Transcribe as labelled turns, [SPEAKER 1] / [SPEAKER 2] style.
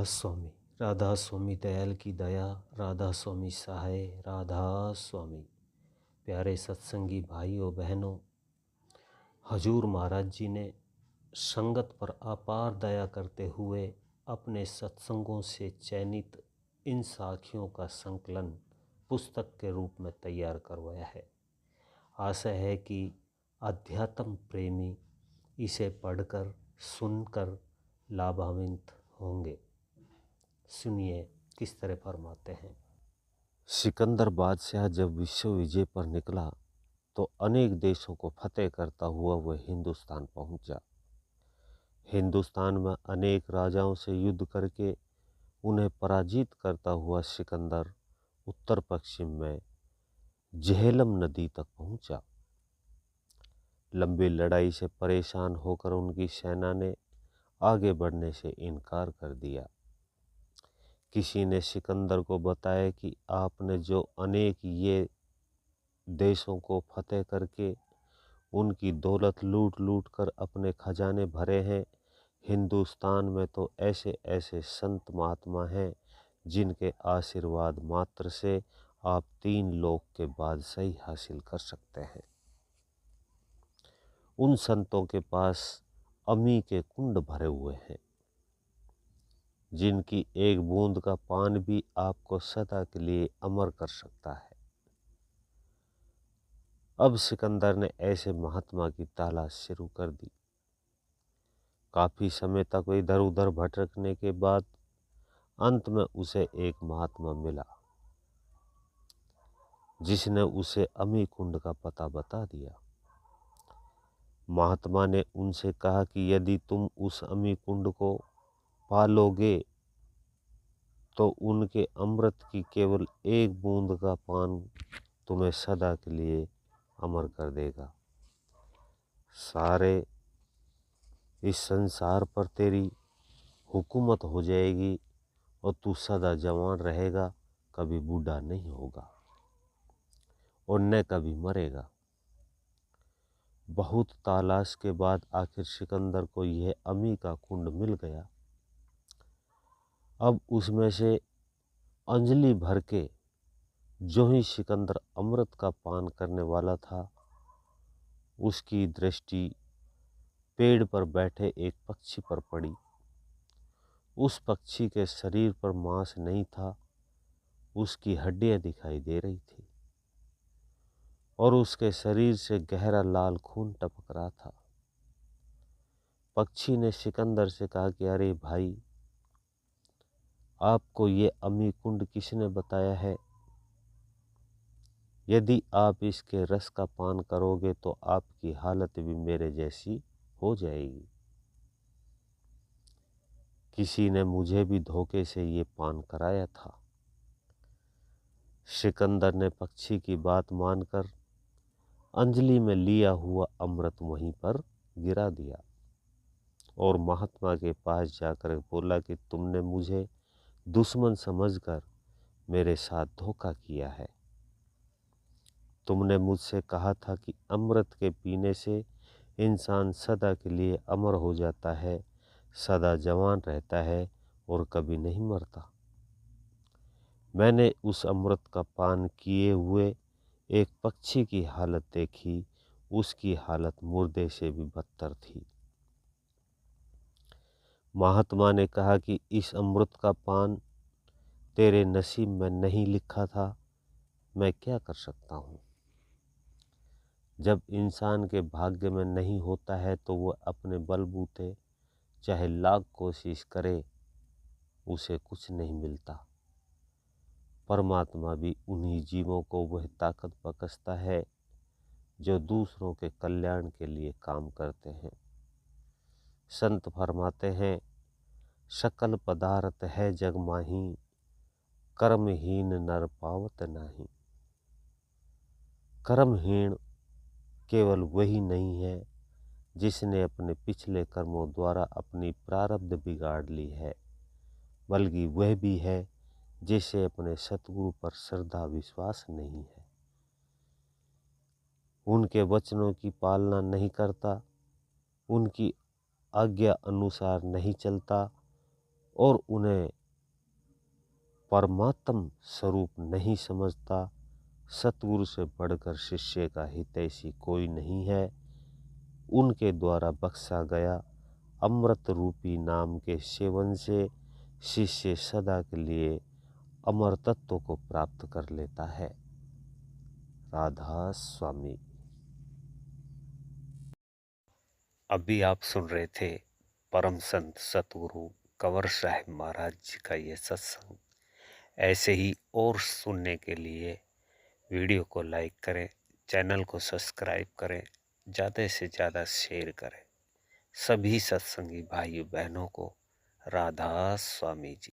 [SPEAKER 1] स्वामी। राधा स्वामी दयाल की दया, राधा स्वामी सहाय, राधा स्वामी। प्यारे सत्संगी भाइयों बहनों, हजूर महाराज जी ने संगत पर अपार दया करते हुए अपने सत्संगों से चयनित इन साखियों का संकलन पुस्तक के रूप में तैयार करवाया है। आशा है कि अध्यात्म प्रेमी इसे पढ़कर सुनकर लाभान्वित होंगे। सुनिए किस तरह फरमाते हैं।
[SPEAKER 2] सिकंदर बादशाह जब विश्व विजय पर निकला तो अनेक देशों को फतेह करता हुआ वह हिंदुस्तान पहुंचा। हिंदुस्तान में अनेक राजाओं से युद्ध करके उन्हें पराजित करता हुआ सिकंदर उत्तर पश्चिम में झेलम नदी तक पहुंचा। लंबी लड़ाई से परेशान होकर उनकी सेना ने आगे बढ़ने से इनकार कर दिया। किसी ने सिकंदर को बताया कि आपने जो अनेक ये देशों को फतेह करके उनकी दौलत लूट लूट कर अपने खजाने भरे हैं, हिंदुस्तान में तो ऐसे ऐसे संत महात्मा हैं जिनके आशीर्वाद मात्र से आप 3 लोक के बादशाही हासिल कर सकते हैं। उन संतों के पास अमी के कुंड भरे हुए हैं, जिनकी एक बूंद का पान भी आपको सदा के लिए अमर कर सकता है। अब सिकंदर ने ऐसे महात्मा की तलाश शुरू कर दी। काफी समय तक वो इधर उधर भटकने के बाद अंत में उसे एक महात्मा मिला, जिसने उसे अमी कुंड का पता बता दिया। महात्मा ने उनसे कहा कि यदि तुम उस अमी कुंड को पालोगे तो उनके अमृत की केवल एक बूंद का पान तुम्हें सदा के लिए अमर कर देगा। सारे इस संसार पर तेरी हुकूमत हो जाएगी और तू सदा जवान रहेगा, कभी बूढ़ा नहीं होगा और न कभी मरेगा। बहुत तलाश के बाद आखिर सिकंदर को यह अमी का कुंड मिल गया। अब उसमें से अंजलि भर के जो ही सिकंदर अमृत का पान करने वाला था, उसकी दृष्टि पेड़ पर बैठे एक पक्षी पर पड़ी। उस पक्षी के शरीर पर मांस नहीं था, उसकी हड्डियां दिखाई दे रही थी और उसके शरीर से गहरा लाल खून टपक रहा था। पक्षी ने सिकंदर से कहा कि अरे भाई, आपको ये अमी कुंड किसने बताया है? यदि आप इसके रस का पान करोगे तो आपकी हालत भी मेरे जैसी हो जाएगी। किसी ने मुझे भी धोखे से ये पान कराया था। सिकंदर ने पक्षी की बात मानकर अंजलि में लिया हुआ अमृत वहीं पर गिरा दिया और महात्मा के पास जाकर बोला कि तुमने मुझे दुश्मन समझकर मेरे साथ धोखा किया है। तुमने मुझसे कहा था कि अमृत के पीने से इंसान सदा के लिए अमर हो जाता है, सदा जवान रहता है और कभी नहीं मरता। मैंने उस अमृत का पान किए हुए एक पक्षी की हालत देखी, उसकी हालत मुर्दे से भी बदतर थी। महात्मा ने कहा कि इस अमृत का पान तेरे नसीब में नहीं लिखा था, मैं क्या कर सकता हूँ। जब इंसान के भाग्य में नहीं होता है तो वह अपने बलबूते चाहे लाख कोशिश करे, उसे कुछ नहीं मिलता। परमात्मा भी उन्हीं जीवों को वह ताकत बख्शता है जो दूसरों के कल्याण के लिए काम करते हैं। संत फरमाते हैं, सकल पदार्थ है जग माही, कर्महीन नर पावत नाही। कर्महीन केवल वही नहीं है जिसने अपने पिछले कर्मों द्वारा अपनी प्रारब्ध बिगाड़ ली है, बल्कि वह भी है जिसे अपने सतगुरु पर श्रद्धा विश्वास नहीं है, उनके वचनों की पालना नहीं करता, उनकी आज्ञा अनुसार नहीं चलता और उन्हें परमात्म स्वरूप नहीं समझता। सतगुरु से बढ़कर शिष्य का हितैषी कोई नहीं है। उनके द्वारा बख्शा गया अमृत रूपी नाम के सेवन से शिष्य सदा के लिए अमर तत्व को प्राप्त कर लेता है। राधा स्वामी। अभी आप सुन रहे थे परम संत सतगुरु कंवर साहिब महाराज जी का ये सत्संग। ऐसे ही और सुनने के लिए वीडियो को लाइक करें, चैनल को सब्सक्राइब करें, ज़्यादा से ज़्यादा शेयर करें। सभी सत्संगी भाइयों बहनों को राधा स्वामी जी।